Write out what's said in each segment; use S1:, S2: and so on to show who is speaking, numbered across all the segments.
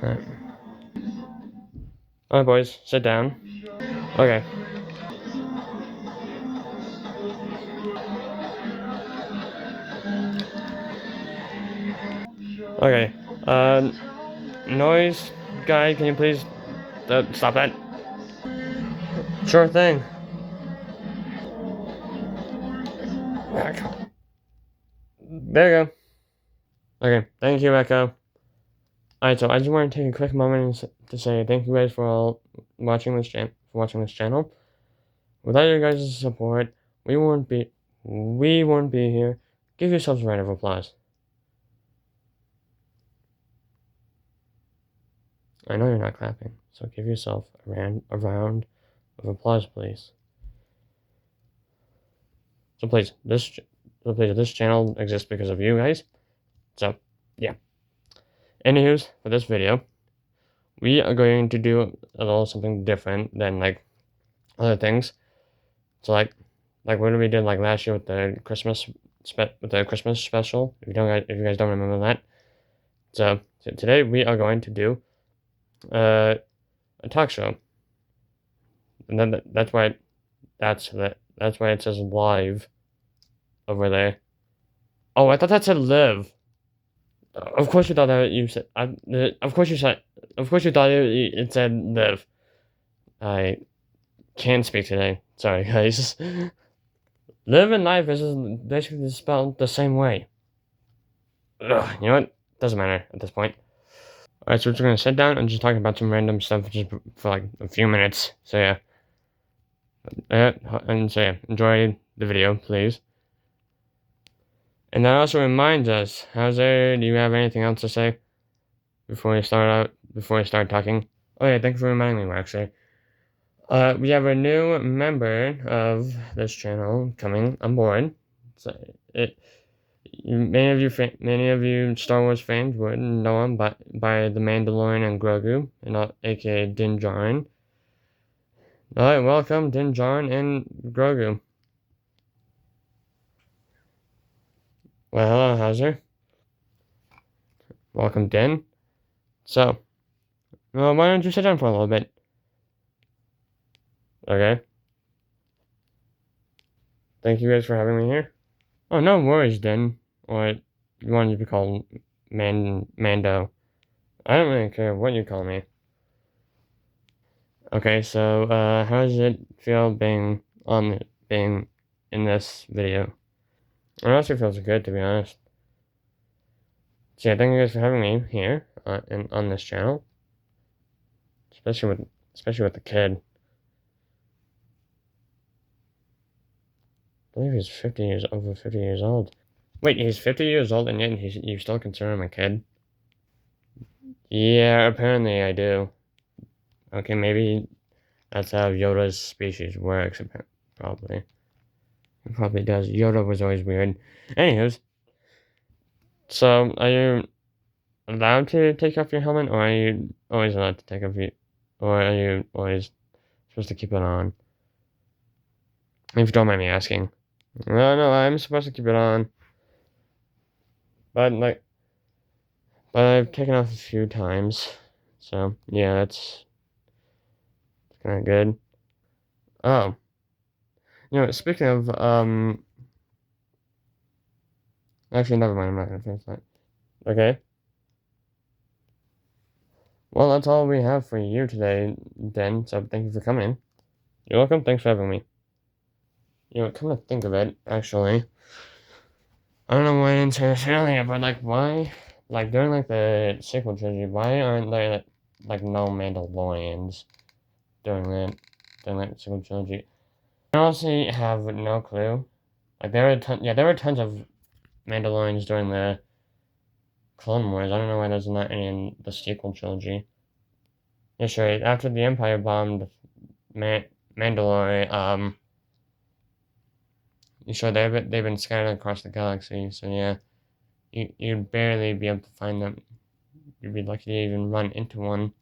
S1: Alright. Alright, boys, sit down. Okay. Okay. Noise guy, can you please stop that? Sure thing. There you go. Okay, thank you, Echo. Alright, so I just want to take a quick moment to say thank you guys for all watching this channel. Without your guys' support, we wouldn't be here. Give yourselves a round of applause. I know you're not clapping, so give yourself a round of applause, please. So please, this channel exists because of you guys. So, yeah. Anywho's, for this video, we are going to do a little something different than like other things. So like what we did like last year with the Christmas special. If you guys don't remember that. So today we are going to do a talk show. And then that's why it says live over there. Oh, I thought that said live. Of course you thought that you said. Of course you thought it said live. I can't speak today. Sorry, guys. Live and life is basically spelled the same way. Ugh, you know what? Doesn't matter at this point. Alright, so we're just gonna sit down and just talk about some random stuff just for like a few minutes. So yeah. Enjoy the video, please. And that also reminds us, Hauser, do you have anything else to say before we start talking? Oh yeah, thanks for reminding me, actually. We have a new member of this channel coming on board. So many of you Star Wars fans would know him by the Mandalorian and Grogu, and aka Din Djarin. Alright, welcome Din Djarin and Grogu. Well, hello, Hauser. Welcome, Din. So, why don't you sit down for a little bit? Okay. Thank you guys for having me here. Oh, no worries, Din. Or you want to be called Mando. I don't really care what you call me. Okay, so, how does it feel being in this video? It honestly feels good, to be honest. So yeah, thank you guys for having me here on this channel, especially with the kid. I believe he's over 50 years old. Wait, he's 50 years old and yet you still consider him a kid? Yeah, apparently I do. Okay, maybe that's how Yoda's species works. Probably. It probably does. Yoda was always weird. Anywho's, so are you allowed to take off your helmet, or are you always allowed to take off or are you always supposed to keep it on? If you don't mind me asking. No, I'm supposed to keep it on. But I've taken off a few times. So yeah, that's kind of good. Oh, speaking of actually, never mind. I'm not gonna finish that. Okay. Well, that's all we have for you today, Den. So thank you for coming. You're welcome. Thanks for having me. Come to think of it, actually, I don't know why I didn't say this earlier, but why, during the sequel trilogy, why aren't there no Mandalorians during that sequel trilogy? I honestly have no clue. There were tons of Mandalorians during the Clone Wars. I don't know why there's not any in the sequel trilogy. Yeah, sure. After the Empire bombed Mandalore, sure they've been scattered across the galaxy. So yeah, you'd barely be able to find them. You'd be lucky to even run into one.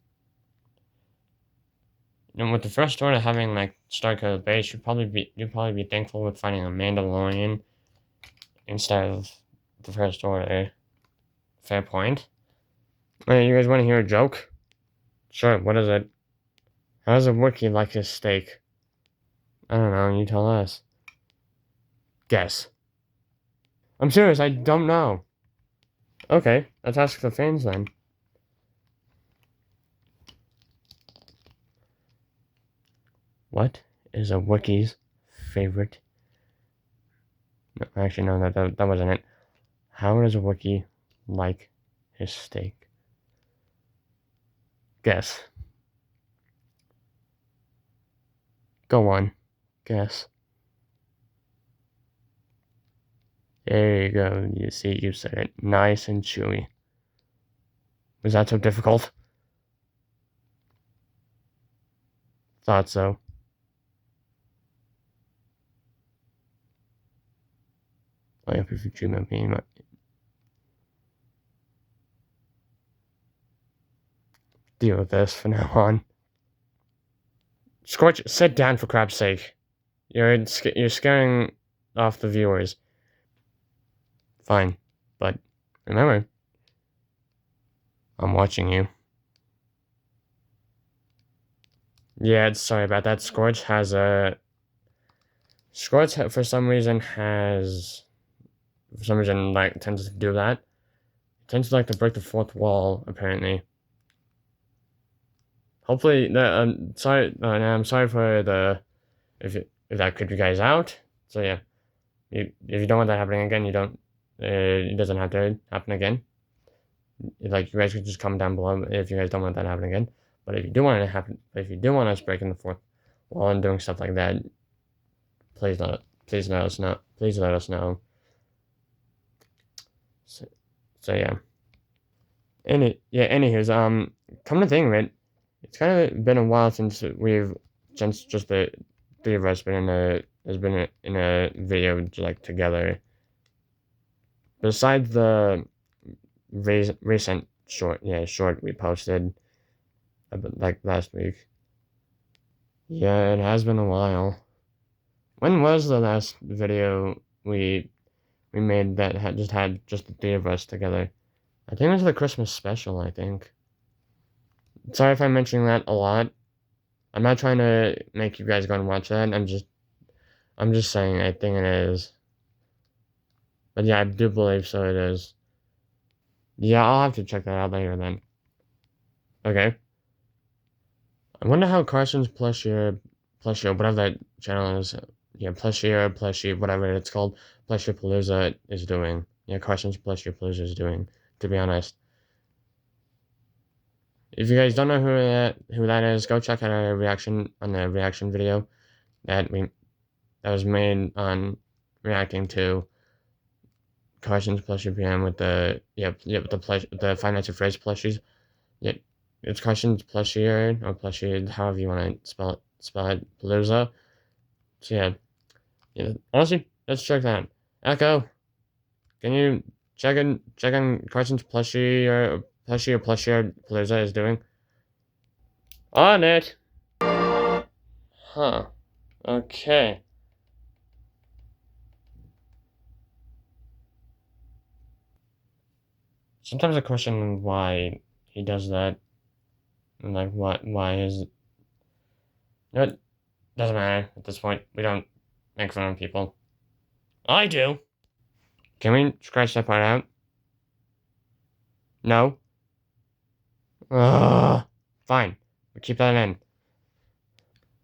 S1: With the First Order having Starkiller Base, you'd probably be thankful with finding a Mandalorian instead of the first order. Fair point. Hey, you guys want to hear a joke? Sure, what is it? How does a Wookiee like his steak? I don't know, you tell us. Guess. I'm serious, I don't know. Okay, let's ask the fans then. What is a Wookiee's favorite? No, actually, no, that wasn't it. How does a Wookiee like his steak? Guess. Go on. Guess. There you go. You see, you said it. Nice and chewy. Was that so difficult? Thought so. I hope if you dream of me, deal with this from now on. Scorch, sit down for crap's sake. You're scaring off the viewers. Fine, but remember, I'm watching you. Yeah, sorry about that. Scorch has a... Scorch, for some reason, like, tends to do that. Tends to like to break the fourth wall, apparently. Hopefully, I'm sorry for the... If that creeped you guys out. So yeah, if you don't want that happening again, you don't... it doesn't have to happen again. Like, you guys could just comment down below if you guys don't want that happening again. But if you do want it to happen, if you do want us breaking the fourth wall and doing stuff like that, please let us know. Please let us know. So yeah. Anywho's, come to think of it, it's kind of been a while since just the three of us been in a video like together. Besides the recent short we posted like last week. Yeah, it has been a while. When was the last video we made that had just the three of us together? I think it was the Christmas special, I think. Sorry if I'm mentioning that a lot. I'm not trying to make you guys go and watch that. I'm just saying I think it is. But yeah, I do believe so it is. Yeah, I'll have to check that out later then. Okay. I wonder how Carson's Plushie, whatever that channel is. Yeah, Plushie, whatever it's called. Plushie Palooza is doing. Yeah, Carson's Plushie Palooza is doing, to be honest. If you guys don't know who that is, go check out our reaction on the reaction video that was made on reacting to Carson's Plushie PM with the the Five Nights at Freddy's plushies. Yeah, it's Carson's Plushie or Plushie, however you want to spell it, Palooza. So yeah. Honestly, let's check that. Echo, can you check on Carson's Plushie Palooza is doing? On it. Huh. Okay. Sometimes I question why he does that. And like, why is... It doesn't matter at this point. We don't make fun of people. I do. Can we scratch that part out? No? Fine. We keep that in.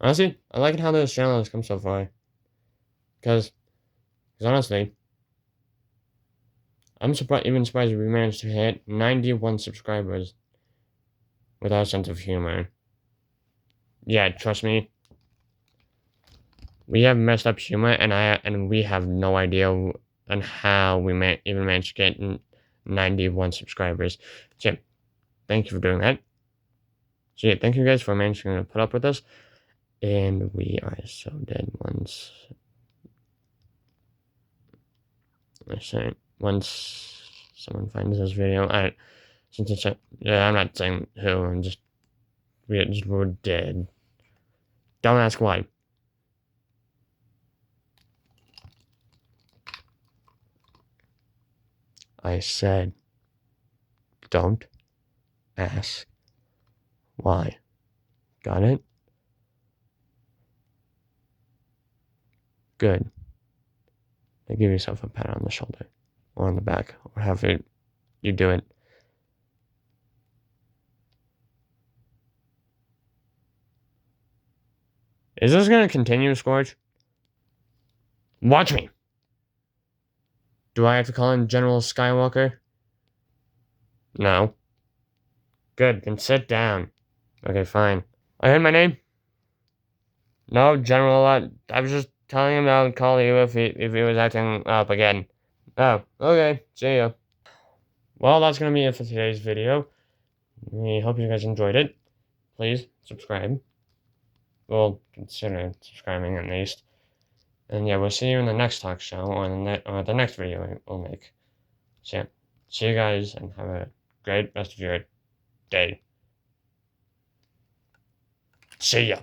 S1: Honestly, I like how this channel has come so far. Because honestly, I'm even surprised we managed to hit 91 subscribers with our sense of humor. Yeah, trust me. We have messed up humor, and we have no idea on how we even managed to get 91 subscribers. So, yeah, thank you for doing that. So, yeah, thank you guys for managing to put up with us. And we are so dead once someone finds this video. I'm not saying who. We're dead. Don't ask why. I said, don't ask why. Got it? Good. Now give yourself a pat on the shoulder or on the back or however you do it. Is this going to continue, Scorch? Watch me! Do I have to call in General Skywalker? No. Good, then sit down. Okay, fine. I heard my name? No, General, I was just telling him I'll call you if he was acting up again. Oh, okay, see ya. Well, that's gonna be it for today's video. We hope you guys enjoyed it. Please, subscribe. Well, consider subscribing at least. And yeah, we'll see you in the next talk show or the next video we'll make. So yeah, see you guys and have a great rest of your day. See ya.